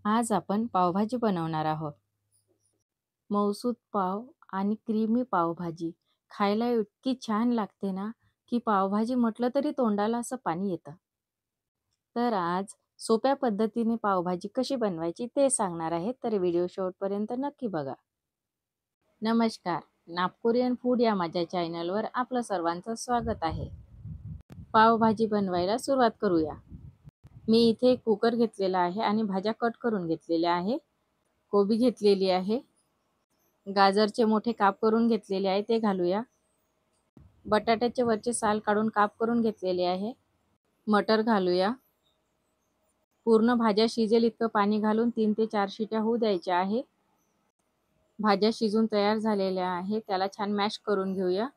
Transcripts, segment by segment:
आज आपण पावभाजी बनवणार आहोत. मऊसूत पाव आणि क्रीमी पावभाजी खायला इतकी छान लागते ना, की पावभाजी म्हटलं तरी तोंडाला असं पाणी येतं. तर आज सोप्या पद्धतीने पावभाजी कशी बनवायची ते सांगणार आहे, तर व्हिडिओ शेवटपर्यंत नक्की बघा. नमस्कार, नागपुरियन फूड या माझ्या चॅनलवर आपलं सर्वांचं स्वागत आहे. पावभाजी बनवायला सुरुवात करूया. मी इथे कुकर घेतलेला आहे आणि भाज्या कट करून घेतलेल्या आहे. कोबी घेतलेली आहे. गाजरचे मोठे काप करून घेतलेले आहे ते घालूया. बटाट्याचे वरचे साल काढून काप करून घेतलेले आहे. मटर घालूया. पूर्ण भाज्या शिजेल इतकं पाणी घालून 3 ते 4 शिट्या होऊ द्यायच्या आहे. भाज्या शिजून तयार झालेल्या आहे. त्याला छान मॅश करून घेऊया.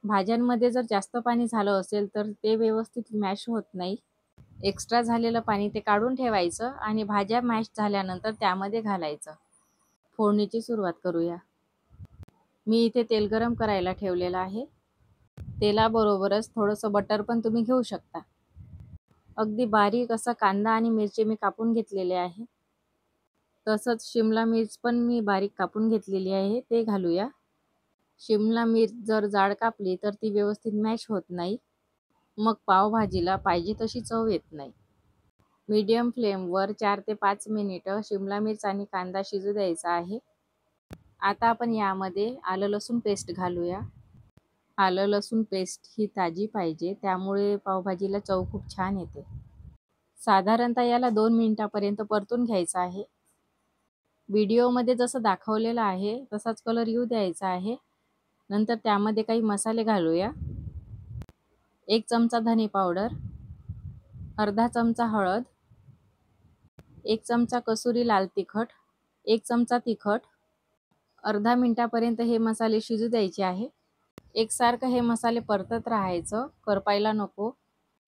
भाज्यांमध्ये जर जास्त पाणी झालं असेल तर ते व्यवस्थित मॅश होत नाही. एक्स्ट्रा झालेलं पाणी ते काढून ठेवायचं आणि भाज्या मॅश झाल्यानंतर त्यामध्ये घालायचं. फोडणीची सुरुवात करूया. मी इथे तेल गरम करायला ठेवलेलं आहे. तेलाबरोबरच थोडंसं बटर पण तुम्ही घेऊ शकता. अगदी बारीक असा कांदा आणि मिरची मी कापून घेतलेले आहे. तसंच शिमला मिर्च पण मी बारीक कापून घेतलेली आहे ते घालूया. शिमला मिर्च जर जाड कापली तर ती व्यवस्थित मॅश होत नाही. मग पावभाजीला पाहिजे तशी चव येत नाही. मीडियम फ्लेमवर 4 ते 5 मिनिटं शिमला मिर्च आणि कांदा शिजू द्यायचा आहे. आता आपण यामध्ये आलं लसूण पेस्ट घालूया. आलं लसूण पेस्ट ही ताजी पाहिजे, त्यामुळे पावभाजीला चव खूप छान येते. साधारणतः याला 2 मिनिटापर्यंत परतून घ्यायचं आहे. व्हिडिओमध्ये जसं दाखवलेलं आहे तसाच कलर येऊ द्यायचा आहे. नंतर त्यामध्ये काही मसाले घालूया. 1 चमचा धने पावडर, अर्धा चमचा हळद, 1 चमचा कसुरी लाल तिखट, 1 चमचा तिखट. अर्धा मिनिटापर्यंत हे मसाले शिजू द्यायचे आहे. एकसारखं हे मसाले परतत राहायचं, करपायला नको.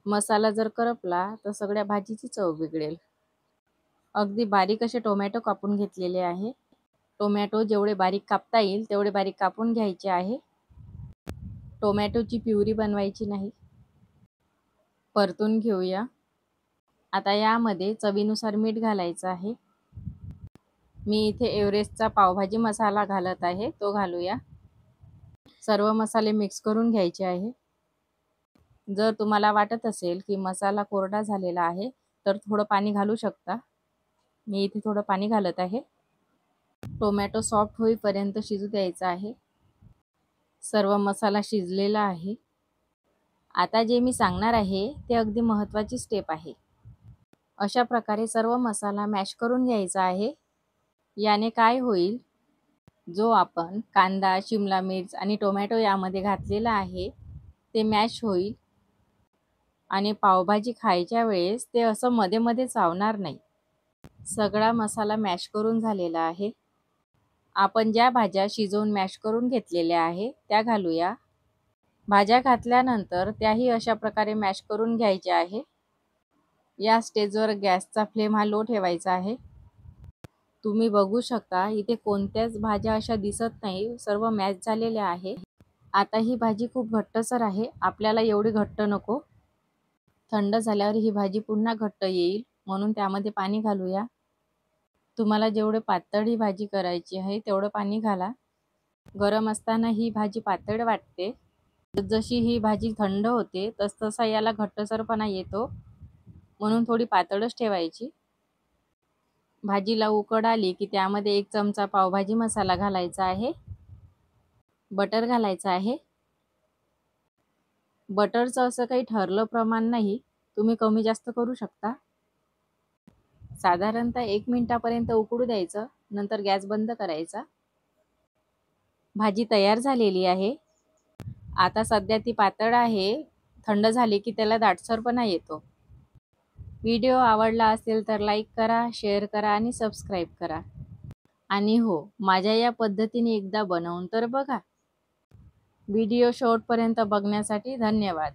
मसाला जर करपला तर सगळ्या भाजीची चव बिघडेल. अगदी बारीक असे टोमॅटो कापून घेतलेले आहे. टोमॅटो जेवढे बारीक कापता येईल तेवढे बारीक कापून घ्यायचे आहे. टोमॅटोची प्युरी बनवायची नाही. परतून घेऊया. आता यामध्ये चवीनुसार मीठ घालायचं आहे. मी इथे एव्हरेस्टचा पावभाजी मसाला घालत आहे, तो घालूया. सर्व मसाले मिक्स करून घ्यायचे आहे. जर तुम्हाला वाटत असेल की मसाला कोरडा झालेला आहे तर थोडं पाणी घालू शकता. मी इथे थोडं पाणी घालत आहे. टोमॅटो सॉफ्ट होईपर्यंत शिजू द्यायचा आहे. सर्व मसाला शिजलेला आहे. आता जे मी सांगणार आहे ते अगदी महत्त्वाची स्टेप आहे. अशा प्रकारे सर्व मसाला मॅश करून घ्यायचा आहे. याने काय होईल, जो आपण कांदा, शिमला मिर्च आणि टोमॅटो यामध्ये घातलेला आहे ते मॅश होईल आणि पावभाजी खायच्या वेळेस ते असं मध्ये चावणार नाही. सगळा मसाला मॅश करून झालेला आहे. आपण ज्या भाज्या शिजवून मॅश करून घेतलेल्या आहे त्या घालूया. भाज्या घातल्यानंतर त्याही अशा प्रकारे मॅश करून घ्यायच्या आहे. या स्टेजवर गॅसचा फ्लेम हा लो ठेवायचा आहे. तुम्ही बघू शकता इथे कोणत्याच भाज्या अशा दिसत नाही, सर्व मॅश झालेल्या आहे. आता ही भाजी खूप घट्टसर आहे, आपल्याला एवढी घट्ट नको. थंड झाल्यावर ही भाजी पुन्हा घट्ट येईल, म्हणून त्यामध्ये पाणी घालूया. तुम्हाला जेवढे पातळ ही भाजी करायची आहे तेवढं पाणी घाला. गरम असताना ही भाजी पातळ वाटते. जशी ही भाजी थंड होते तसतसा याला घट्टसरपणा येतो, म्हणून थोडी पातळच ठेवायची. भाजीला उकड आली की त्यामध्ये 1 चमचा पावभाजी मसाला घालायचा आहे. बटर घालायचं आहे. बटरचं असं काही ठरलं प्रमाण नाही, तुम्ही कमी जास्त करू शकता. साधारणतः 1 मिनिटापर्यंत उकळू द्यायचं, नंतर गॅस बंद करायचा. भाजी तयार झालेली आहे. आता सध्या ती पातळ आहे, थंड झाली की त्याला दाटसरपणा येतो. व्हिडिओ आवडला असेल तर लाईक करा, शेअर करा आणि सबस्क्राईब करा. आणि हो, माझ्या या पद्धतीने एकदा बनवून तर बघा. व्हिडिओ शेवटपर्यंत बघण्यासाठी धन्यवाद.